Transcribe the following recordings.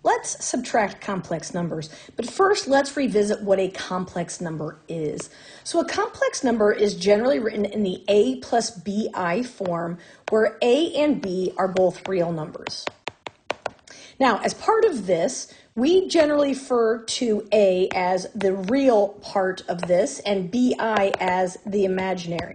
let's subtract complex numbers. But first, let's revisit what a complex number is. So a complex number is generally written in the a plus bi form, where a and b are both real numbers. Now, as part of this, we generally refer to a as the real part of this and bi as the imaginary,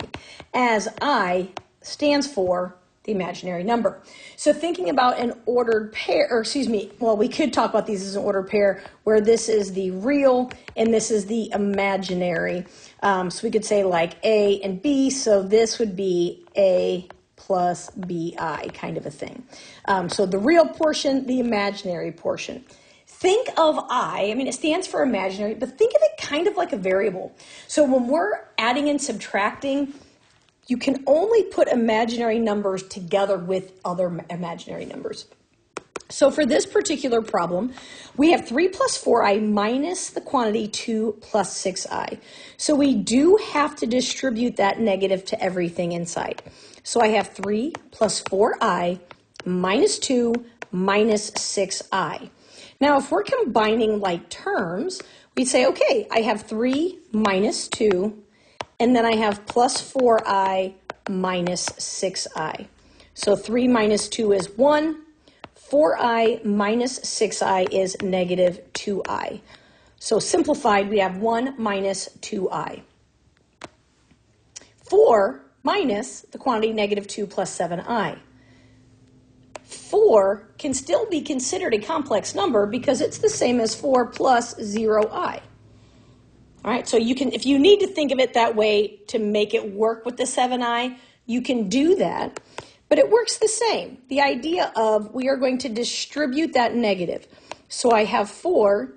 as I stands for the imaginary number. So thinking about an ordered pair, or excuse me, well, we could talk about these as an ordered pair where this is the real and this is the imaginary. So we could say like A and B, so this would be A plus BI kind of a thing. So the real portion, the imaginary portion. Think of I mean, it stands for imaginary, but think of it kind of like a variable. So when we're adding and subtracting, you can only put imaginary numbers together with other imaginary numbers. So for this particular problem, we have 3 plus 4i minus the quantity 2 plus 6i. So we do have to distribute that negative to everything inside. So I have 3 plus 4i minus 2 minus 6i. Now, if we're combining like terms, we'd say, okay, I have 3 minus 2, and then I have plus 4i minus 6i. So 3 minus 2 is 1. 4i minus 6i is negative 2i. So simplified, we have 1 minus 2i. 4 minus the quantity negative 2 plus 7i. 4 can still be considered a complex number because it's the same as 4 plus 0i. All right, so you can, if you need to think of it that way to make it work with the 7i, you can do that, but it works the same. The idea of we are going to distribute that negative. So I have 4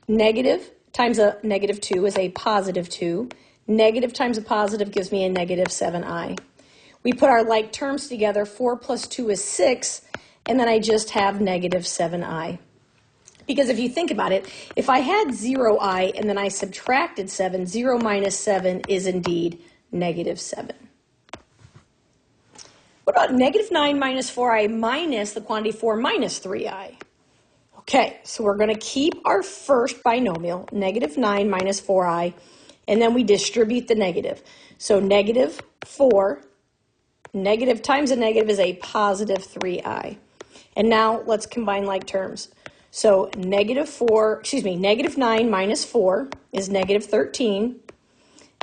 negative times a negative 2 is a positive 2. Negative times a positive gives me a negative 7i. We put our like terms together, 4 plus 2 is 6, and then I just have negative 7i. Because if you think about it, if I had 0i and then I subtracted 7, 0 minus 7 is indeed negative 7. What about negative 9 minus 4i minus the quantity 4 minus 3i? Okay, so we're going to keep our first binomial, negative 9 minus 4i, and then we distribute the negative. So negative 4, negative times a negative is a positive 3i. And now let's combine like terms. So negative 9 minus 4 is negative 13.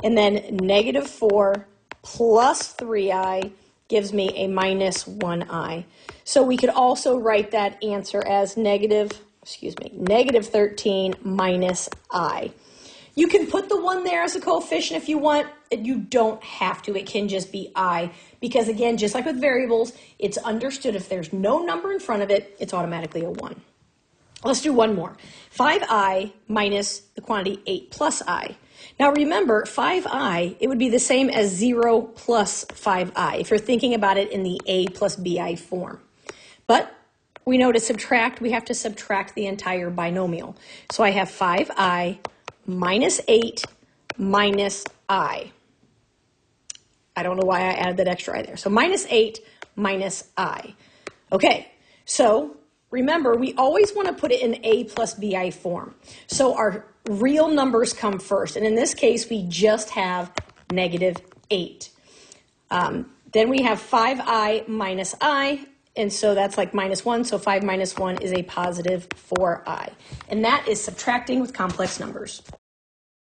And then negative 4 plus 3i gives me a minus 1i. So we could also write that answer as negative 13 minus I. You can put the 1 there as a coefficient if you want. You don't have to. It can just be I. Because again, just like with variables, it's understood if there's no number in front of it, it's automatically a 1. Let's do one more. 5i minus the quantity 8 plus I. Now remember, 5i, it would be the same as 0 plus 5i, if you're thinking about it in the a plus bi form. But we know to subtract, we have to subtract the entire binomial. So I have 5i minus 8 minus I. I don't know why I added that extra I there. So minus 8 minus I. Okay, so remember, we always want to put it in a plus bi form. So our real numbers come first. And in this case, we just have negative 8. Then we have 5i minus I. And so that's like minus 1. So 5 minus 1 is a positive 4i. And that is subtracting with complex numbers.